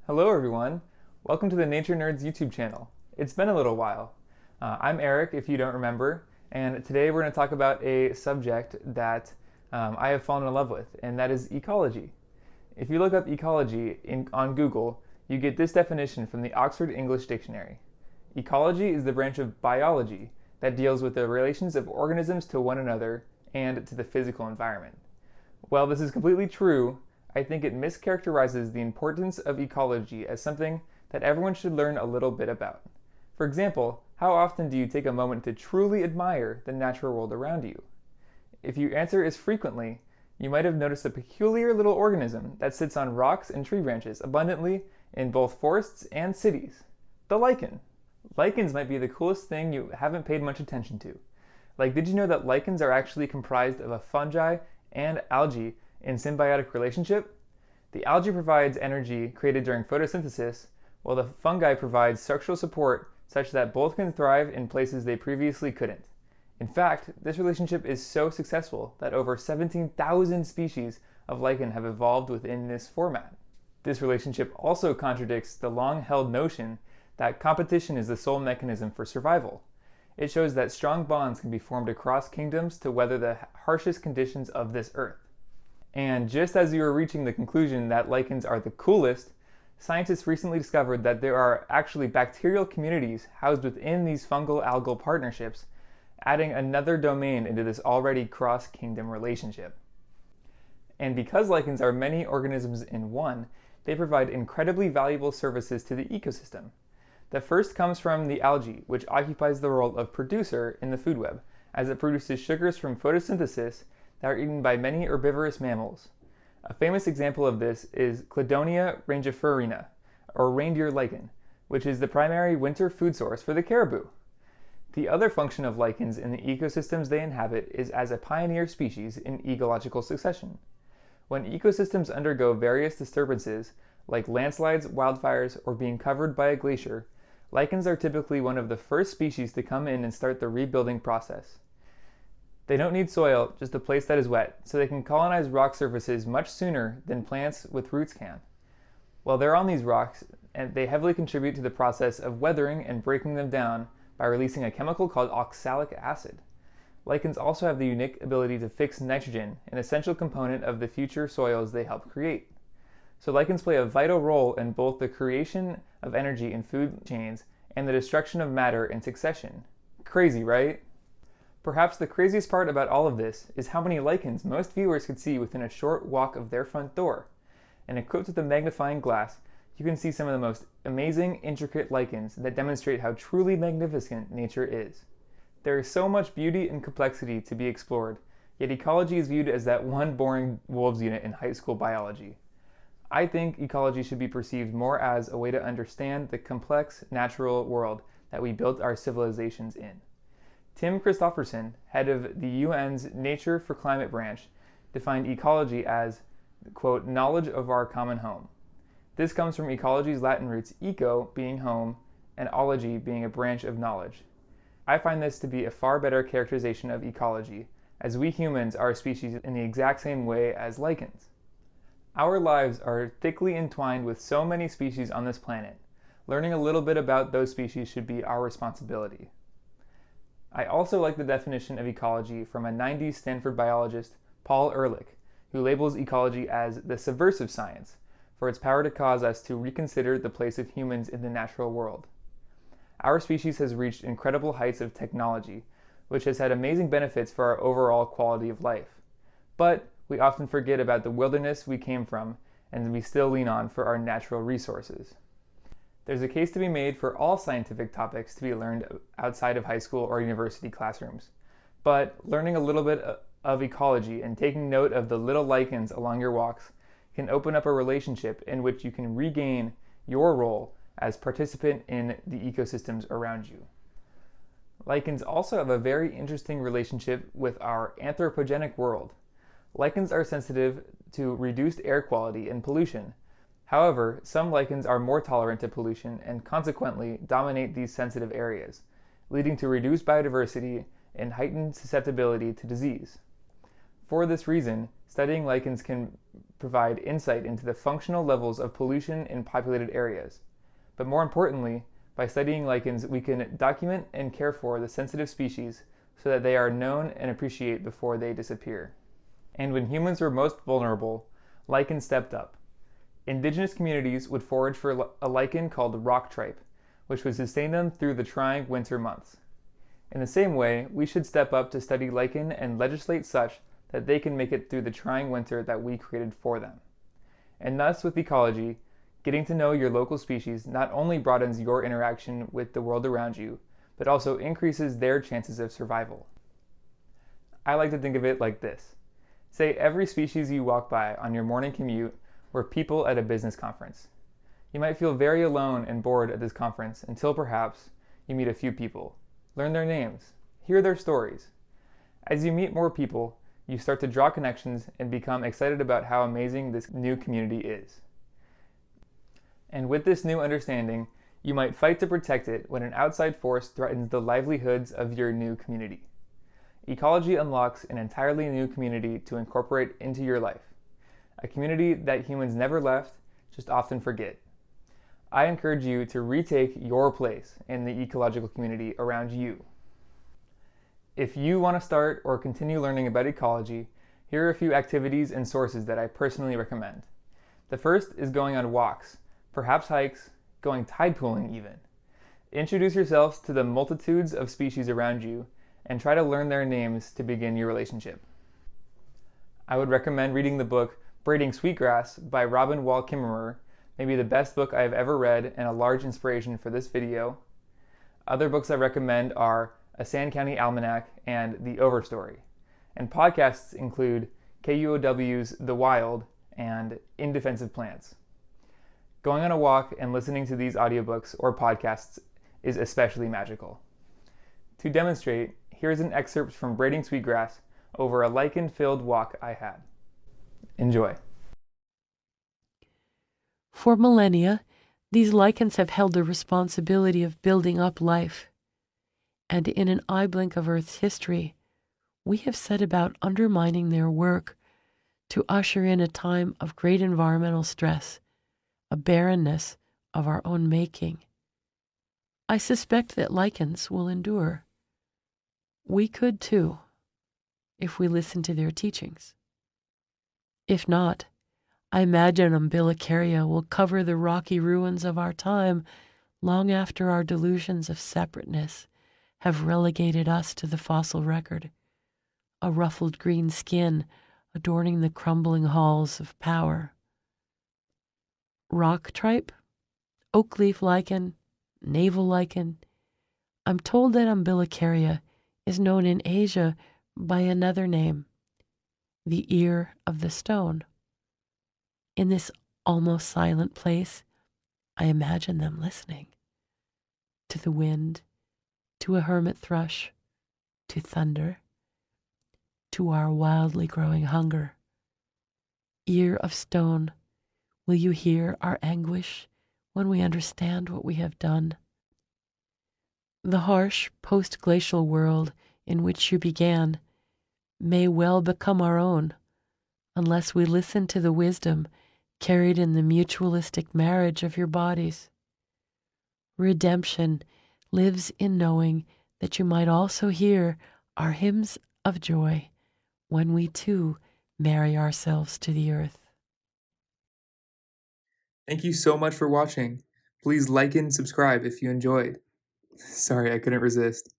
Hello everyone, welcome to the Nature Nerds YouTube channel. It's been a little while. I'm Eric, if you don't remember, and today we're going to talk about a subject that I have fallen in love with, and that is ecology. If you look up ecology on Google, you get this definition from the Oxford English Dictionary. Ecology is the branch of biology that deals with the relations of organisms to one another and to the physical environment. While this is completely true, I think it mischaracterizes the importance of ecology as something that everyone should learn a little bit about. For example, how often do you take a moment to truly admire the natural world around you? If your answer is frequently, you might have noticed a peculiar little organism that sits on rocks and tree branches abundantly in both forests and cities. The lichen. Lichens might be the coolest thing you haven't paid much attention to. Like, did you know that lichens are actually comprised of a fungi and algae in symbiotic relationship? The algae provides energy created during photosynthesis, while the fungi provides structural support such that both can thrive in places they previously couldn't. In fact, this relationship is so successful that over 17,000 species of lichen have evolved within this format. This relationship also contradicts the long-held notion that competition is the sole mechanism for survival. It shows that strong bonds can be formed across kingdoms to weather the harshest conditions of this earth. And just as you are reaching the conclusion that lichens are the coolest, scientists recently discovered that there are actually bacterial communities housed within these fungal-algal partnerships, adding another domain into this already cross-kingdom relationship. And because lichens are many organisms in one, they provide incredibly valuable services to the ecosystem. The first comes from the algae, which occupies the role of producer in the food web, as it produces sugars from photosynthesis that are eaten by many herbivorous mammals. A famous example of this is Cladonia rangiferina, or reindeer lichen, which is the primary winter food source for the caribou. The other function of lichens in the ecosystems they inhabit is as a pioneer species in ecological succession. When ecosystems undergo various disturbances, like landslides, wildfires, or being covered by a glacier, lichens are typically one of the first species to come in and start the rebuilding process. They don't need soil, just a place that is wet, so they can colonize rock surfaces much sooner than plants with roots can. While they're on these rocks, and they heavily contribute to the process of weathering and breaking them down by releasing a chemical called oxalic acid. Lichens also have the unique ability to fix nitrogen, an essential component of the future soils they help create. So lichens play a vital role in both the creation of energy in food chains and the destruction of matter in succession. Crazy, right? Perhaps the craziest part about all of this is how many lichens most viewers could see within a short walk of their front door. And equipped with a magnifying glass, you can see some of the most amazing, intricate lichens that demonstrate how truly magnificent nature is. There is so much beauty and complexity to be explored, yet ecology is viewed as that one boring wolves unit in high school biology. I think ecology should be perceived more as a way to understand the complex natural world that we built our civilizations in. Tim Christopherson, head of the UN's Nature for Climate branch, defined ecology as, quote, knowledge of our common home. This comes from ecology's Latin roots eco being home and ology being a branch of knowledge. I find this to be a far better characterization of ecology, as we humans are a species in the exact same way as lichens. Our lives are thickly entwined with so many species on this planet. Learning a little bit about those species should be our responsibility. I also like the definition of ecology from a 90s Stanford biologist, Paul Ehrlich, who labels ecology as the subversive science, for its power to cause us to reconsider the place of humans in the natural world. Our species has reached incredible heights of technology, which has had amazing benefits for our overall quality of life. But we often forget about the wilderness we came from, and we still lean on for our natural resources. There's a case to be made for all scientific topics to be learned outside of high school or university classrooms. But learning a little bit of ecology and taking note of the little lichens along your walks can open up a relationship in which you can regain your role as participant in the ecosystems around you. Lichens also have a very interesting relationship with our anthropogenic world. Lichens are sensitive to reduced air quality and pollution. However, some lichens are more tolerant to pollution and consequently dominate these sensitive areas, leading to reduced biodiversity and heightened susceptibility to disease. For this reason, studying lichens can provide insight into the functional levels of pollution in populated areas. But more importantly, by studying lichens, we can document and care for the sensitive species so that they are known and appreciated before they disappear. And when humans were most vulnerable, lichens stepped up. Indigenous communities would forage for a lichen called rock tripe, which would sustain them through the trying winter months. In the same way, we should step up to study lichen and legislate such that they can make it through the trying winter that we created for them. And thus, with ecology, getting to know your local species not only broadens your interaction with the world around you, but also increases their chances of survival. I like to think of it like this. Say every species you walk by on your morning commute were people at a business conference. You might feel very alone and bored at this conference until perhaps you meet a few people, learn their names, hear their stories. As you meet more people, you start to draw connections and become excited about how amazing this new community is. And with this new understanding, you might fight to protect it when an outside force threatens the livelihoods of your new community. Ecology unlocks an entirely new community to incorporate into your life, a community that humans never left, just often forget. I encourage you to retake your place in the ecological community around you. If you want to start or continue learning about ecology, here are a few activities and sources that I personally recommend. The first is going on walks, perhaps hikes, going tide pooling even. Introduce yourselves to the multitudes of species around you and try to learn their names to begin your relationship. I would recommend reading the book Braiding Sweetgrass by Robin Wall Kimmerer, maybe the best book I have ever read and a large inspiration for this video. Other books I recommend are A Sand County Almanac and The Overstory. And podcasts include KUOW's The Wild and In Defense of Plants. Going on a walk and listening to these audiobooks or podcasts is especially magical. To demonstrate, here's an excerpt from Braiding Sweetgrass over a lichen-filled walk I had. Enjoy. For millennia, these lichens have held the responsibility of building up life. And in an eye blink of Earth's history, we have set about undermining their work to usher in a time of great environmental stress, a barrenness of our own making. I suspect that lichens will endure. We could too, if we listen to their teachings. If not, I imagine umbilicaria will cover the rocky ruins of our time long after our delusions of separateness have relegated us to the fossil record, a ruffled green skin adorning the crumbling halls of power. Rock tripe, oak leaf lichen, navel lichen. I'm told that umbilicaria is known in Asia by another name, the ear of the stone. In this almost silent place, I imagine them listening to the wind, to a hermit thrush, to thunder, to our wildly growing hunger. Ear of stone, will you hear our anguish when we understand what we have done? The harsh post-glacial world in which you began may well become our own unless we listen to the wisdom carried in the mutualistic marriage of your bodies. Redemption lives in knowing that you might also hear our hymns of joy when we too marry ourselves to the earth. Thank you so much for watching. Please like and subscribe if you enjoyed. Sorry, I couldn't resist.